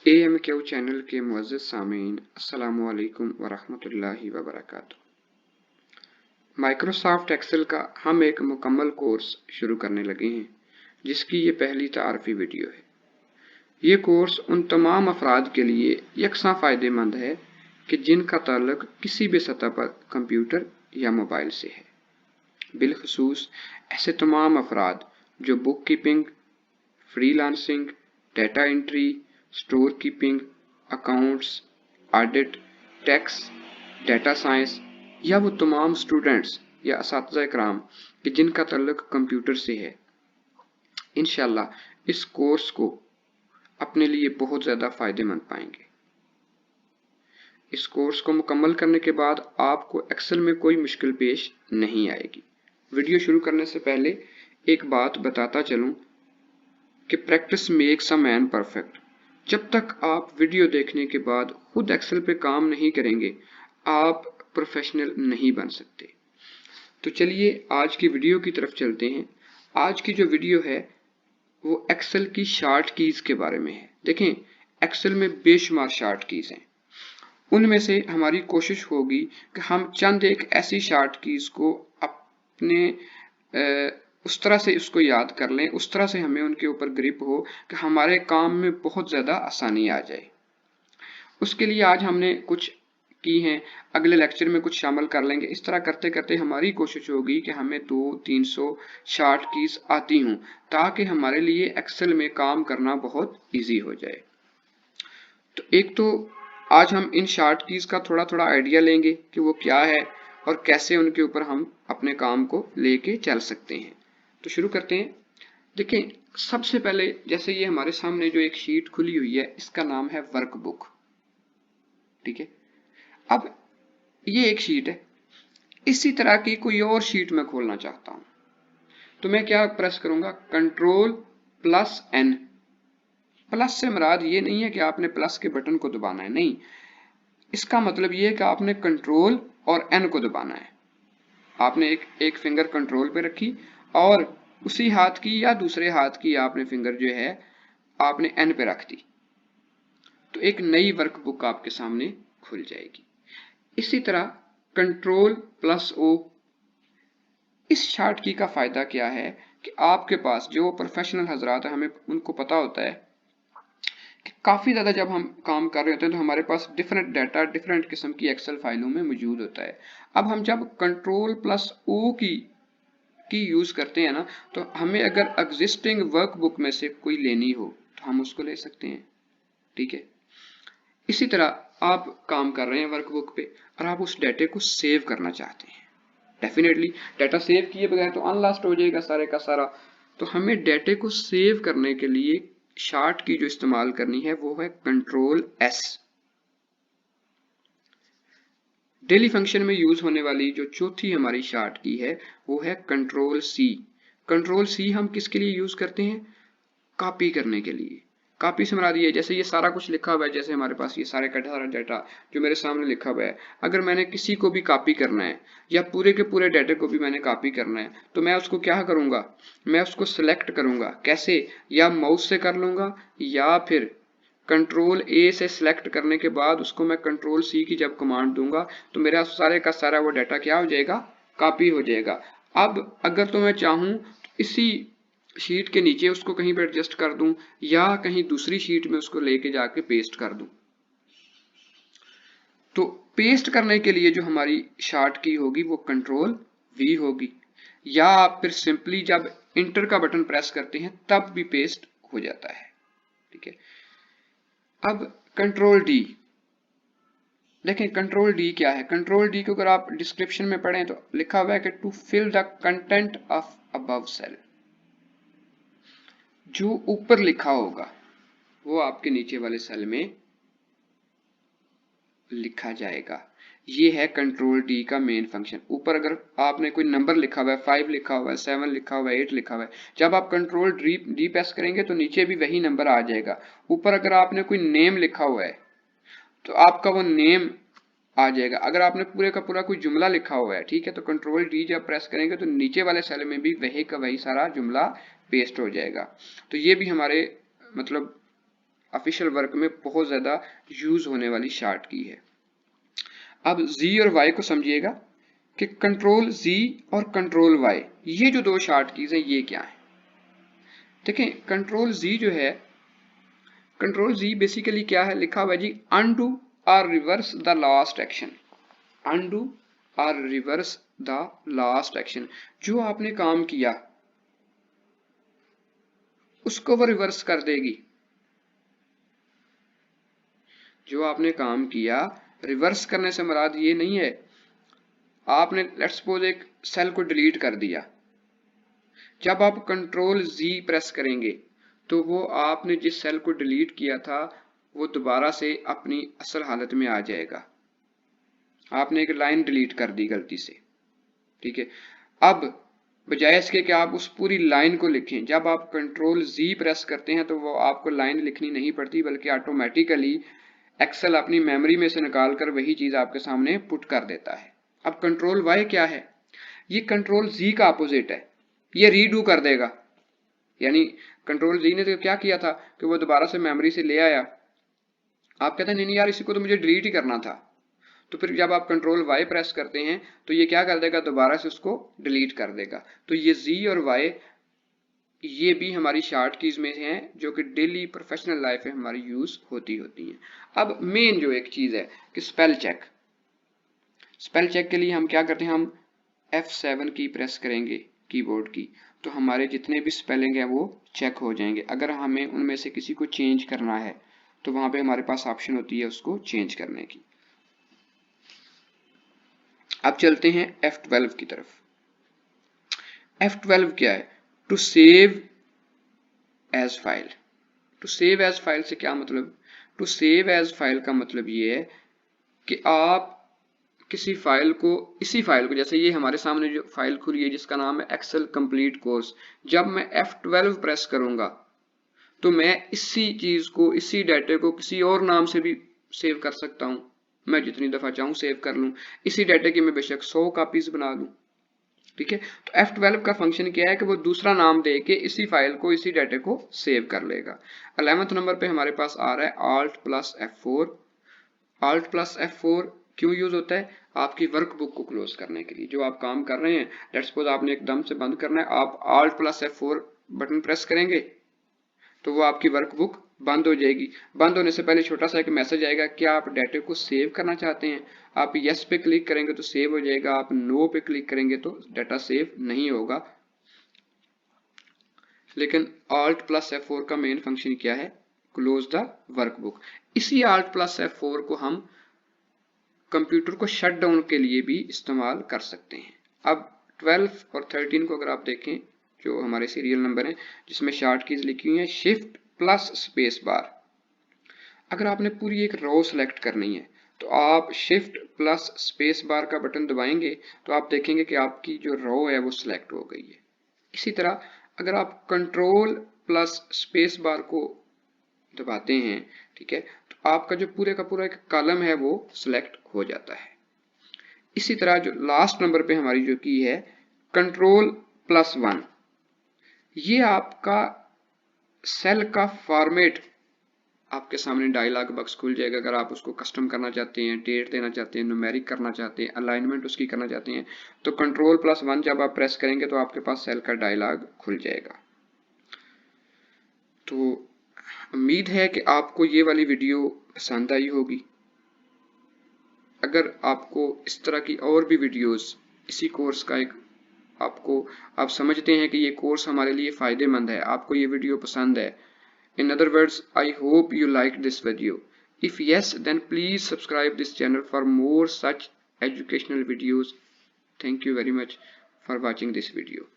AMQ channel के मुअज़्ज़ज़ सामीन अस्सलामु अलैकुम वरहमतुल्लाहि वबरकातुहू। माइक्रोसॉफ्ट एक्सेल का हम एक मुकम्मल कोर्स शुरू करने लगे हैं जिसकी ये पहली तारफ़ी वीडियो है। ये कोर्स उन तमाम अफराद के लिए यकसा फ़ायदेमंद है कि जिनका ताल्लुक किसी भी सतह पर कंप्यूटर या मोबाइल से है, बिलखसूस ऐसे तमाम अफराद जो book keeping, freelancing, data entry, store keeping, accounts, audit, tax, data science या वो तमाम स्टूडेंट्स या असातिज़ा इकराम कि जिनका ताल्लुक कंप्यूटर से है, इंशाल्लाह इस कोर्स को अपने लिए बहुत ज़्यादा फ़ायदेमंद पाएंगे। इस कोर्स को मुकम्मल करने के बाद आपको एक्सेल में कोई मुश्किल पेश नहीं आएगी। वीडियो शुरू करने से पहले एक बात बताता चलूँ कि practice makes a man perfect. जब तक आप वीडियो देखने के बाद खुद एक्सेल पे काम नहीं करेंगे, आप प्रोफेशनल नहीं बन सकते। तो चलिए आज की वीडियो की तरफ चलते हैं। आज की जो वीडियो है वो एक्सेल की शार्ट कीज के बारे में है। देखें, एक्सेल में बेशुमार शार्ट कीज हैं। उनमें से हमारी कोशिश होगी कि हम चंद एक ऐसी शार्ट कीज को अपने उस तरह से इसको याद कर लें, उस तरह से हमें उनके ऊपर ग्रिप हो कि हमारे काम में बहुत ज़्यादा आसानी आ जाए। उसके लिए आज हमने कुछ की हैं, अगले लेक्चर में कुछ शामिल कर लेंगे। इस तरह करते करते हमारी कोशिश होगी कि हमें 200-300 शार्ट कीज आती हों ताकि हमारे लिए एक्सेल में काम करना बहुत ईजी हो जाए। तो एक तो आज हम इन शार्ट कीज का थोड़ा थोड़ा आइडिया लेंगे कि वो क्या है और कैसे उनके ऊपर हम अपने काम को लेके चल सकते हैं। तो शुरू करते हैं। देखें, सबसे पहले जैसे ये हमारे सामने जो एक शीट खुली हुई है, इसका नाम है वर्कबुक। ठीक है, अब ये एक शीट है। इसी तरह की कोई और शीट मैं खोलना चाहता हूं तो मैं क्या प्रेस करूंगा, Ctrl+N। प्लस से मुराद ये नहीं है कि आपने प्लस के बटन को दबाना है, नहीं, इसका मतलब ये है कि आपने कंट्रोल और एन को दबाना है। आपने एक फिंगर कंट्रोल पे रखी और उसी हाथ की या दूसरे हाथ की आपने फिंगर जो है आपने एन पे रख दी, तो एक नई वर्कबुक आपके सामने खुल जाएगी। इसी तरह Ctrl+O। इस शार्ट की का फायदा क्या है कि आपके पास जो प्रोफेशनल हजरात है, हमें उनको पता होता है कि काफ़ी ज़्यादा जब हम काम कर रहे होते हैं तो हमारे पास डिफरेंट डाटा डिफरेंट किस्म की एक्सेल फाइलों में मौजूद होता है। अब हम जब Ctrl+O की यूज़ करते हैं ना, तो हमें अगर एग्जिस्टिंग वर्कबुक में से कोई लेनी हो तो हम उसको ले सकते हैं। ठीक है, इसी तरह आप काम कर रहे हैं वर्कबुक पे और आप उस डाटे को सेव करना चाहते हैं। डेफिनेटली डाटा सेव किए बगैर तो अनलास्ट हो जाएगा सारे का सारा। तो हमें डाटे को सेव करने के लिए शार्ट की जो इस्तेमाल करनी है वो है Ctrl+S। डेली फंक्शन में यूज होने वाली जो चौथी हमारी शार्ट की है वो है Ctrl+C। Ctrl+C हम किसके लिए यूज करते हैं, कॉपी करने के लिए। कॉपी से मुराद ये है, जैसे ये सारा कुछ लिखा हुआ है, जैसे हमारे पास ये सारे का सारा डाटा जो मेरे सामने लिखा हुआ है, अगर मैंने किसी को भी कॉपी करना है या पूरे के पूरे डाटे को भी मैंने कॉपी करना है तो मैं उसको क्या करूंगा, मैं उसको सिलेक्ट करूंगा। कैसे, या माउस से कर लूंगा या फिर Ctrl+A से सिलेक्ट करने के बाद उसको मैं Ctrl+C की जब कमांड दूंगा तो मेरा सारे का सारा वो डाटा क्या हो जाएगा, कॉपी हो जाएगा। अब अगर तो मैं चाहूं तो इसी शीट के नीचे उसको कहीं पर एडजस्ट कर दूं या कहीं दूसरी शीट में उसको लेके जाके पेस्ट कर दूं। तो पेस्ट करने के लिए जो हमारी शार्ट की होगी वो Ctrl+V होगी, या आप फिर सिंपली जब इंटर का बटन प्रेस करते हैं तब भी पेस्ट हो जाता है। ठीक है, अब Ctrl+D। देखें Ctrl+D क्या है। Ctrl+D को अगर आप डिस्क्रिप्शन में पढ़ें तो लिखा हुआ है कि to fill the content of above cell. जो ऊपर लिखा होगा वो आपके नीचे वाले सेल में लिखा जाएगा। ये है Ctrl+D का मेन फंक्शन। ऊपर अगर आपने कोई नंबर लिखा हुआ है, 5 लिखा हुआ है, 7 लिखा हुआ है, 8 लिखा हुआ है, जब आप Ctrl+D प्रेस करेंगे तो नीचे भी वही नंबर आ जाएगा। ऊपर अगर आपने कोई नेम लिखा हुआ है तो आपका वो नेम आ जाएगा। अगर आपने पूरे का पूरा कोई जुमला लिखा हुआ है, ठीक है, तो Ctrl+D जब प्रेस करेंगे तो नीचे वाले सेल में भी वही का वही सारा जुमला पेस्ट हो जाएगा। तो ये भी हमारे मतलब ऑफिशियल वर्क में बहुत ज़्यादा यूज होने वाली शॉर्ट की है। अब Z और Y को समझिएगा कि कंट्रोल Z और कंट्रोल Y, ये जो दो शॉर्ट कीज हैं ये क्या है। देखें कंट्रोल Z जो है, कंट्रोल Z बेसिकली क्या है, लिखा हुआ है जी अनडू और reverse the last action. Undo और रिवर्स द लास्ट एक्शन, जो आपने काम किया उसको वो रिवर्स कर देगी। जो आपने काम किया, रिवर्स करने से मुराद ये नहीं है आपने लेट्स सपोज एक सेल को डिलीट कर दिया, जब आप कंट्रोल Z प्रेस करेंगे तो वो आपने जिस सेल को डिलीट किया था वो दोबारा से अपनी असल हालत में आ जाएगा। आपने एक लाइन डिलीट कर दी गलती से, ठीक है। अब बजाय इसके कि आप उस पूरी लाइन को लिखें, जब आप कंट्रोल Z प्रेस करते हैं तो वो आपको लाइन लिखनी नहीं पड़ती, बल्कि ऑटोमेटिकली एक्सेल अपनी मेमोरी में से निकाल कर वही चीज आपके सामने पुट कर देता है। अब कंट्रोल Y क्या है, ये कंट्रोल Z का अपोजिट है, ये रीडू कर देगा। यानी कंट्रोल Z ने तो क्या किया था कि वो दोबारा से मेमोरी से ले आया, आप कहते हैं नहीं यार इसी को तो मुझे डिलीट ही करना था, तो फिर जब आप कंट्रोल Y प्रेस करते हैं तो ये क्या कर देगा, दोबारा से उसको डिलीट कर देगा। तो ये Z और Y ये भी हमारी शॉर्ट कीज में हैं जो कि डेली प्रोफेशनल लाइफ में हमारी यूज होती हैं। अब मेन जो एक चीज है कि स्पेल चेक। स्पेल चेक के लिए हम क्या करते हैं, हम F7 की प्रेस करेंगे कीबोर्ड की, तो हमारे जितने भी स्पेलिंग है वो चेक हो जाएंगे। अगर हमें उनमें से किसी को चेंज करना है तो वहां पे हमारे पास ऑप्शन होती है उसको चेंज करने की। अब चलते हैं F12 की तरफ। F12 क्या है, to save as file. To save as file से क्या मतलब, टू सेव एज फाइल का मतलब ये है कि आप किसी फाइल को, इसी फाइल को, जैसे ये हमारे सामने जो फाइल खुली है जिसका नाम है एक्सेल कंप्लीट कोर्स, जब मैं F12 प्रेस करूंगा तो मैं इसी चीज को, इसी डाटे को किसी और नाम से भी सेव कर सकता हूं। मैं जितनी दफा चाहूं सेव कर लूं, इसी डाटे की मैं बेशक 100 कॉपीज बना लूं, ठीक है। तो F12 का फंक्शन क्या है कि वो दूसरा नाम दे के इसी फाइल को, इसी डाटे को सेव कर लेगा। 11th नंबर पे हमारे पास आ रहा है Alt+F4। Alt+F4 क्यों यूज होता है, आपकी वर्कबुक को क्लोज करने के लिए। जो आप काम कर रहे हैं, लेट्स सपोज आपने एकदम से बंद करना है, आप Alt+F4 बटन प्रेस करेंगे तो वो आपकी वर्कबुक बंद हो जाएगी। बंद होने से पहले छोटा सा एक मैसेज आएगा, क्या आप डाटे को सेव करना चाहते हैं। आप यस पे क्लिक करेंगे तो सेव हो जाएगा, आप नो पे क्लिक करेंगे तो डाटा सेव नहीं होगा। लेकिन Alt+F4 का मेन फंक्शन क्या है, क्लोज द वर्कबुक। इसी Alt+F4 को हम कंप्यूटर को शट डाउन के लिए भी इस्तेमाल कर सकते हैं। अब 12 और 13 को अगर आप देखें, जो हमारे सीरियल नंबर हैं जिसमें शॉर्ट कीज लिखी हुई है Shift+Spacebar। अगर आपने पूरी एक रो सेलेक्ट करनी है तो आप Shift+Spacebar का बटन दबाएंगे तो आप देखेंगे कि आपकी जो रो है वो सिलेक्ट हो गई है। इसी तरह अगर आप Control+Spacebar को दबाते हैं, ठीक है, तो आपका जो पूरे का पूरा एक कॉलम है वो सिलेक्ट हो जाता है। इसी तरह जो लास्ट नंबर पे हमारी जो की है Control+1, ये आपका सेल का फॉर्मेट, आपके सामने डायलॉग बॉक्स खुल जाएगा। अगर आप उसको कस्टम करना चाहते हैं, डेट देना चाहते हैं, न्यूमेरिक करना चाहते हैं, अलाइनमेंट उसकी करना चाहते हैं, तो Control+1 जब आप प्रेस करेंगे तो आपके पास सेल का डायलॉग खुल जाएगा। तो उम्मीद है कि आपको ये वाली वीडियो पसंद आई होगी। अगर आपको इस तरह की और भी वीडियोस, इसी कोर्स का एक आप समझते हैं कि ये कोर्स हमारे लिए फ़ायदेमंद है, आपको ये वीडियो पसंद है, in other words, I hope you liked this video. If yes, then please subscribe this channel for more such educational videos. Thank you very much for watching this video.